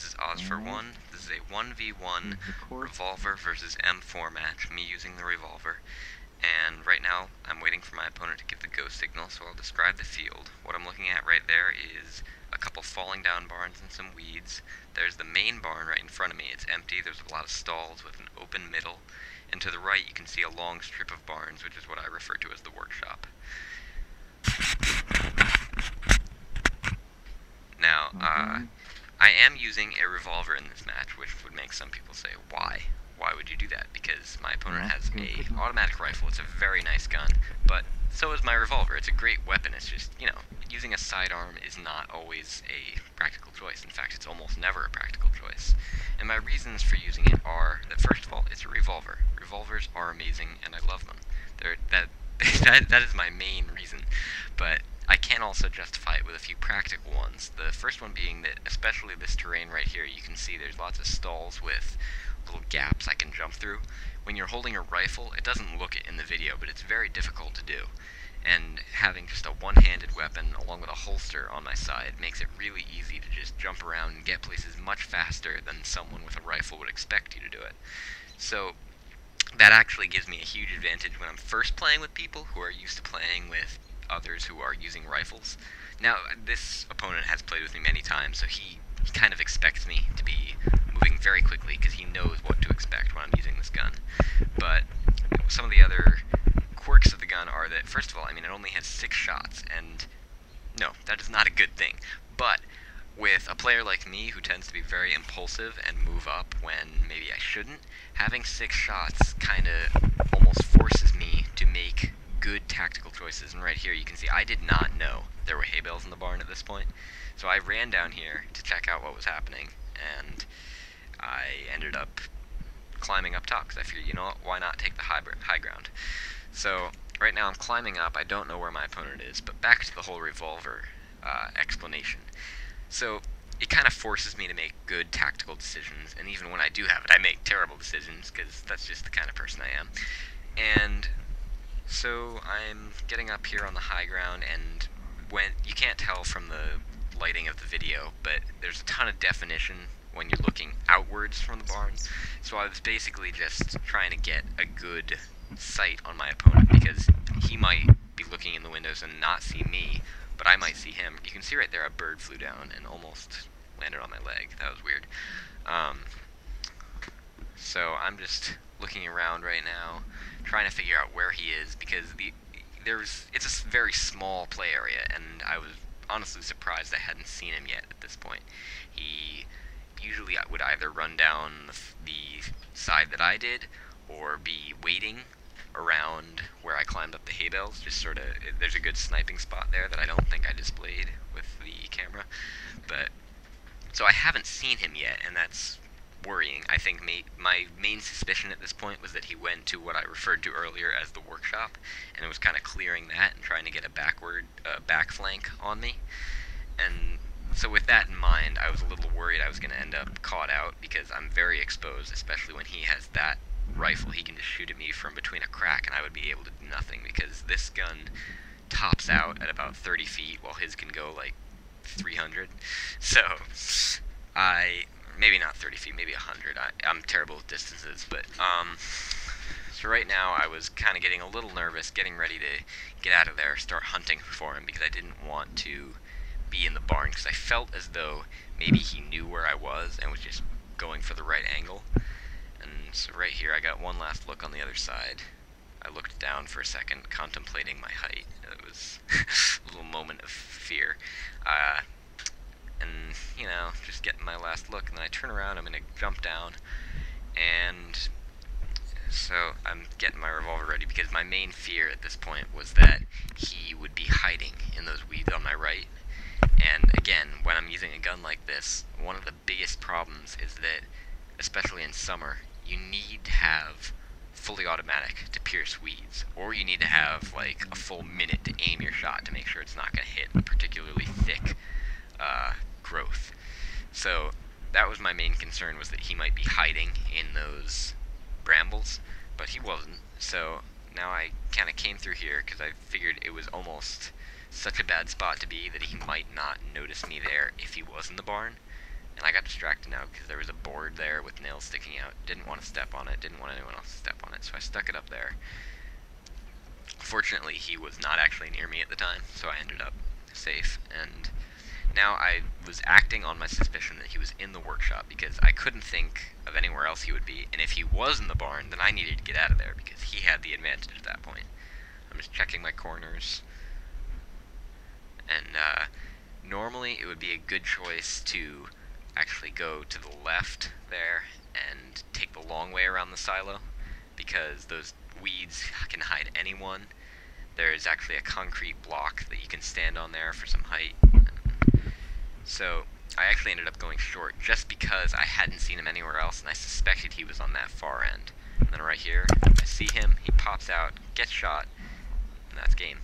This is Oz for One. This is a 1v1 Revolver versus M4 match, me using the revolver. And right now, I'm waiting for my opponent to give the go signal, so I'll describe the field. What I'm looking at right there is a couple falling down barns and some weeds. There's the main barn right in front of me. It's empty. There's a lot of stalls with an open middle. And to the right, you can see a long strip of barns, which is what I refer to as the workshop. Now, I am using a revolver in this match, which would make some people say, why? Why would you do that? Because my opponent has a automatic rifle. It's a very nice gun, but so is my revolver. It's a great weapon. It's just, you know, using a sidearm is not always a practical choice. In fact, it's almost never a practical choice. And my reasons for using it are that, first of all, it's a revolver. Revolvers are amazing, and I love them. That is my main reason. But I can also justify it with a few practical ones. The first one being that, especially this terrain right here, you can see there's lots of stalls with little gaps I can jump through. When you're holding a rifle, it doesn't look it in the video, but it's very difficult to do. And having just a one-handed weapon along with a holster on my side makes it really easy to just jump around and get places much faster than someone with a rifle would expect you to do it. So that actually gives me a huge advantage when I'm first playing with people who are used to playing with others who are using rifles. Now, this opponent has played with me many times, so he kind of expects me to be moving very quickly because he knows what to expect when I'm using this gun. But some of the other quirks of the gun are that, first of all, I mean, it only has 6 shots, and no, that is not a good thing. But with a player like me who tends to be very impulsive and move up when maybe I shouldn't, having 6 shots kind of almost forces me to make good tactical choices. And right here you can see I did not know there were hay bales in the barn at this point, so I ran down here to check out what was happening, and I ended up climbing up top because I figured, you know what, why not take the high ground. So right now I'm climbing up. I don't know where my opponent is, but back to the whole revolver explanation. So it kind of forces me to make good tactical decisions, and even when I do have it, I make terrible decisions because that's just the kind of person I am. And so I'm getting up here on the high ground, and when you can't tell from the lighting of the video, but there's a ton of definition when you're looking outwards from the barn. So I was basically just trying to get a good sight on my opponent because he might be looking in the windows and not see me, but I might see him. You can see right there a bird flew down and almost landed on my leg. That was weird. So I'm just looking around right now, trying to figure out where he is, because it's a very small play area, and I was honestly surprised I hadn't seen him yet at this point. He usually would either run down the side that I did, or be waiting around where I climbed up the hay bales, just sort of, there's a good sniping spot there that I don't think I displayed with the camera. But so I haven't seen him yet, and that's worrying. I think my main suspicion at this point was that he went to what I referred to earlier as the workshop, and it was kind of clearing that and trying to get a back flank on me. And so with that in mind, I was a little worried I was going to end up caught out, because I'm very exposed, especially when he has that rifle. He can just shoot at me from between a crack, and I would be able to do nothing, because this gun tops out at about 30 feet, while his can go like 300. So maybe not 30 feet, maybe 100. I'm terrible with distances, but, so right now I was kind of getting a little nervous, getting ready to get out of there, start hunting for him, because I didn't want to be in the barn, because I felt as though maybe he knew where I was and was just going for the right angle. And so right here I got one last look on the other side. I looked down for a second, contemplating my height. It was a little moment of fear. And, you know, just getting my last look, and then I turn around, I'm going to jump down, and so I'm getting my revolver ready, because my main fear at this point was that he would be hiding in those weeds on my right. And again, when I'm using a gun like this, one of the biggest problems is that, especially in summer, you need to have fully automatic to pierce weeds, or you need to have like a full minute to aim your shot to make sure it's not going to hit a particularly thick growth. So that was my main concern, was that he might be hiding in those brambles, but he wasn't. So now I kind of came through here because I figured it was almost such a bad spot to be that he might not notice me there if he was in the barn. And I got distracted now because there was a board there with nails sticking out. Didn't want to step on it, didn't want anyone else to step on it, so I stuck it up there. Fortunately, he was not actually near me at the time, so I ended up safe. And now I was acting on my suspicion that he was in the workshop because I couldn't think of anywhere else he would be, and if he was in the barn, then I needed to get out of there because he had the advantage at that point. I'm just checking my corners, and normally it would be a good choice to actually go to the left there and take the long way around the silo because those weeds can hide anyone. There's actually a concrete block that you can stand on there for some height. So I actually ended up going short just because I hadn't seen him anywhere else and I suspected he was on that far end. And then right here, I see him, he pops out, gets shot, and that's game.